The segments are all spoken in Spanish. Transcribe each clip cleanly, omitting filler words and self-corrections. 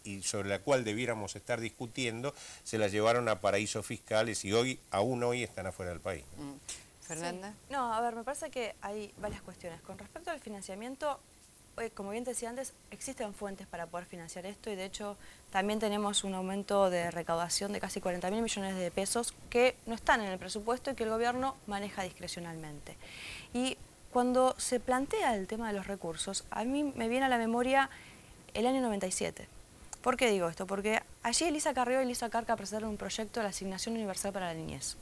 y sobre la cual debiéramos estar discutiendo, se la llevaron a paraísos fiscales y aún hoy están afuera del país. ¿Fernanda? Sí. No, a ver, me parece que hay varias cuestiones. Con respecto al financiamiento, como bien te decía antes, existen fuentes para poder financiar esto y de hecho también tenemos un aumento de recaudación de casi 40.000 millones de pesos que no están en el presupuesto y que el gobierno maneja discrecionalmente. Y cuando se plantea el tema de los recursos, a mí me viene a la memoria el año 97. ¿Por qué digo esto? Porque allí Elisa Carrió y Elisa Carca presentaron un proyecto de la Asignación Universal para la Niñez,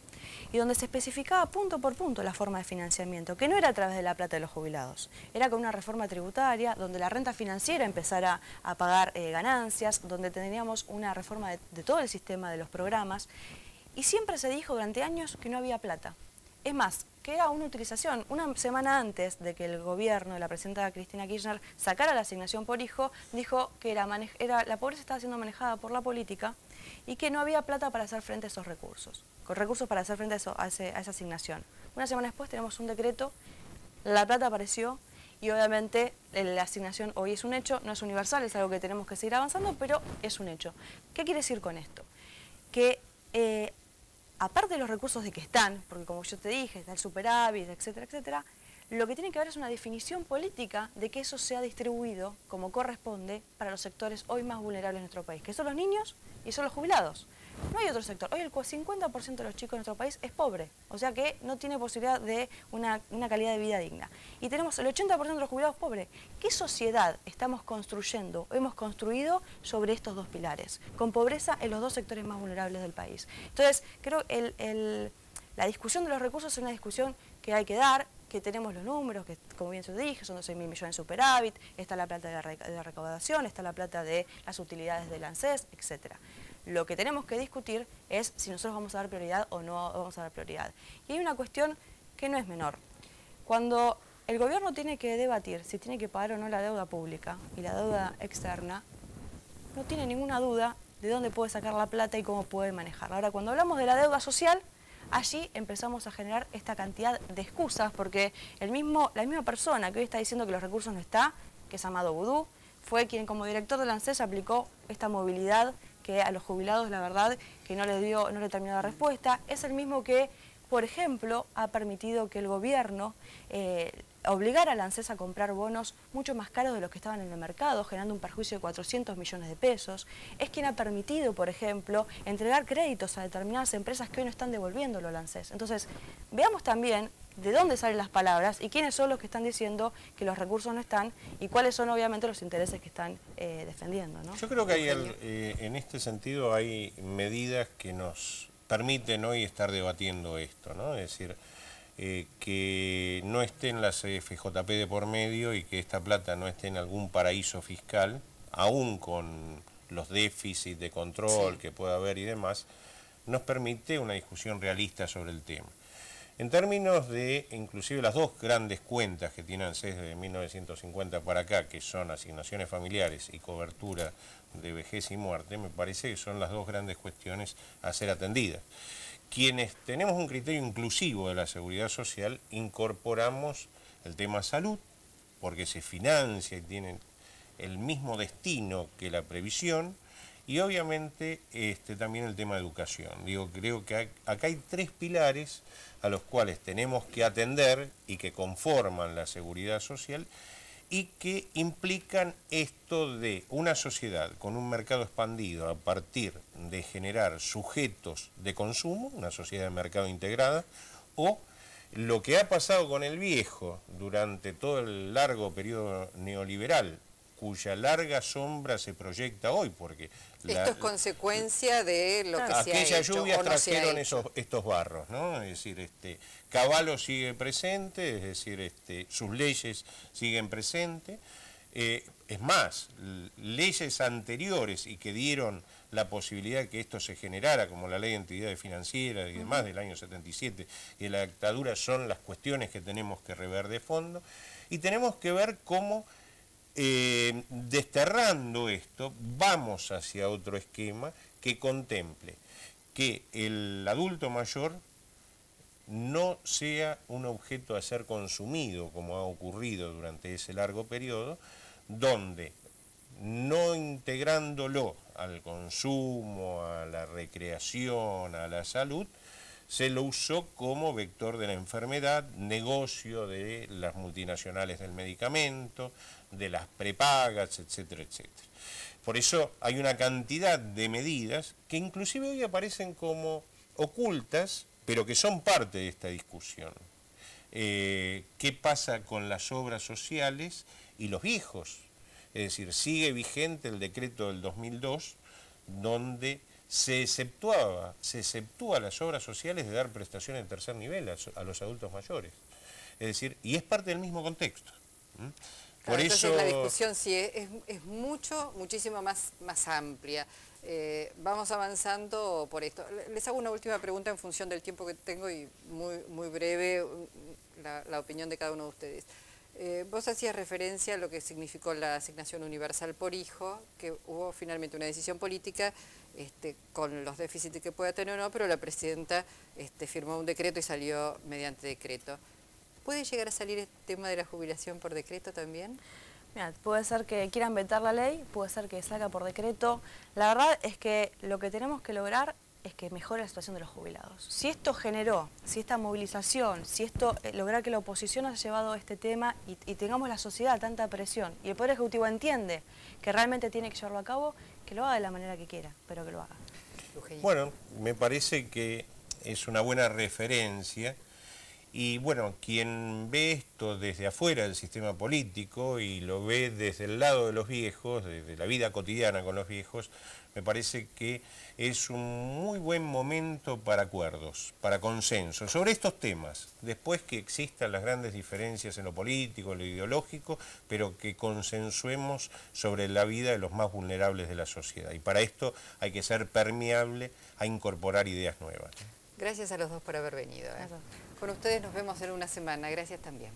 y donde se especificaba punto por punto la forma de financiamiento, que no era a través de la plata de los jubilados, era con una reforma tributaria, donde la renta financiera empezara a pagar ganancias, donde tendríamos una reforma de todo el sistema de los programas, y siempre se dijo durante años que no había plata. Es más, que era una utilización. Una semana antes de que el gobierno de la presidenta Cristina Kirchner sacara la asignación por hijo, dijo que la pobreza estaba siendo manejada por la política y que no había plata para hacer frente a esos recursos, con recursos para hacer frente a esa asignación. Una semana después tenemos un decreto, la plata apareció y obviamente la asignación hoy es un hecho, no es universal, es algo que tenemos que seguir avanzando, pero es un hecho. ¿Qué quiere decir con esto? Que aparte de los recursos de que están, porque como yo te dije, está el superávit, etcétera, etcétera, lo que tiene que haber es una definición política de que eso sea distribuido como corresponde para los sectores hoy más vulnerables de nuestro país, que son los niños y son los jubilados. No hay otro sector. Hoy el 50% de los chicos de nuestro país es pobre, o sea que no tiene posibilidad de una calidad de vida digna. Y tenemos el 80% de los jubilados pobres. ¿Qué sociedad estamos construyendo, hemos construido sobre estos dos pilares? Con pobreza en los dos sectores más vulnerables del país. Entonces, creo que la discusión de los recursos es una discusión que hay que dar, que tenemos los números, que como bien yo dije, son 12.000 millones de superávit, está la plata de la recaudación, está la plata de las utilidades del ANSES, etcétera. Lo que tenemos que discutir es si nosotros vamos a dar prioridad o no vamos a dar prioridad. Y hay una cuestión que no es menor. Cuando el gobierno tiene que debatir si tiene que pagar o no la deuda pública y la deuda externa, no tiene ninguna duda de dónde puede sacar la plata y cómo puede manejarla. Ahora, cuando hablamos de la deuda social, allí empezamos a generar esta cantidad de excusas, porque la misma persona que hoy está diciendo que los recursos no están, que es Amado Boudou, fue quien como director del ANSES aplicó esta movilidad que a los jubilados, la verdad, que no le terminó la respuesta. Es el mismo que, por ejemplo, ha permitido que el gobierno obligara al ANSES a comprar bonos mucho más caros de los que estaban en el mercado, generando un perjuicio de 400 millones de pesos. Es quien ha permitido, por ejemplo, entregar créditos a determinadas empresas que hoy no están devolviéndolo al ANSES. Entonces, veamos también de dónde salen las palabras y quiénes son los que están diciendo que los recursos no están y cuáles son obviamente los intereses que están defendiendo, ¿no? Yo creo que en este sentido hay medidas que nos permiten hoy estar debatiendo esto, ¿no? Es decir, que no estén las FJP de por medio y que esta plata no esté en algún paraíso fiscal, aún con los déficits de control que pueda haber y demás, nos permite una discusión realista sobre el tema. En términos de, inclusive las dos grandes cuentas que tiene ANSES desde 1950 para acá, que son asignaciones familiares y cobertura de vejez y muerte, me parece que son las dos grandes cuestiones a ser atendidas. Quienes tenemos un criterio inclusivo de la seguridad social, incorporamos el tema salud, porque se financia y tiene el mismo destino que la previsión, y obviamente también el tema de educación. Creo que acá hay tres pilares a los cuales tenemos que atender y que conforman la seguridad social y que implican esto de una sociedad con un mercado expandido a partir de generar sujetos de consumo, una sociedad de mercado integrada, o lo que ha pasado con el viejo durante todo el largo periodo neoliberal, cuya larga sombra se proyecta hoy, porque esto es consecuencia de lo que se ha hecho. Aquellas lluvias no trajeron estos barros, ¿no? Es decir, Cavallo sigue presente, es decir, sus leyes siguen presentes. Es más, leyes anteriores y que dieron la posibilidad de que esto se generara, como la ley de entidades financieras y demás del año 77 y de la dictadura, son las cuestiones que tenemos que rever de fondo. Y tenemos que ver cómo desterrando esto, vamos hacia otro esquema que contemple que el adulto mayor no sea un objeto a ser consumido, como ha ocurrido durante ese largo periodo, donde no integrándolo al consumo, a la recreación, a la salud, se lo usó como vector de la enfermedad, negocio de las multinacionales del medicamento, de las prepagas, etcétera, etcétera. Por eso hay una cantidad de medidas que inclusive hoy aparecen como ocultas, pero que son parte de esta discusión. ¿Qué pasa con las obras sociales y los viejos? Es decir, sigue vigente el decreto del 2002, donde se exceptúa las obras sociales de dar prestaciones de tercer nivel a los adultos mayores. Es decir, y es parte del mismo contexto. Por eso la discusión sí es muchísimo más amplia. Vamos avanzando por esto. Les hago una última pregunta en función del tiempo que tengo y muy breve la opinión de cada uno de ustedes. Vos hacías referencia a lo que significó la asignación universal por hijo, que hubo finalmente una decisión política con los déficits que pueda tener o no, pero la presidenta firmó un decreto y salió mediante decreto. ¿Puede llegar a salir el tema de la jubilación por decreto también? Mira, puede ser que quieran vetar la ley, puede ser que salga por decreto. La verdad es que lo que tenemos que lograr es que mejore la situación de los jubilados. Si esto generó, si esta movilización, si esto lograr que la oposición haya llevado este tema y tengamos la sociedad tanta presión y el Poder Ejecutivo entiende que realmente tiene que llevarlo a cabo, que lo haga de la manera que quiera, pero que lo haga. Bueno, me parece que es una buena referencia. Y bueno, quien ve esto desde afuera del sistema político y lo ve desde el lado de los viejos, desde la vida cotidiana con los viejos, me parece que es un muy buen momento para acuerdos, para consenso sobre estos temas. Después que existan las grandes diferencias en lo político, en lo ideológico, pero que consensuemos sobre la vida de los más vulnerables de la sociedad. Y para esto hay que ser permeable a incorporar ideas nuevas. Gracias a los dos por haber venido. Con ustedes nos vemos en una semana. Gracias también.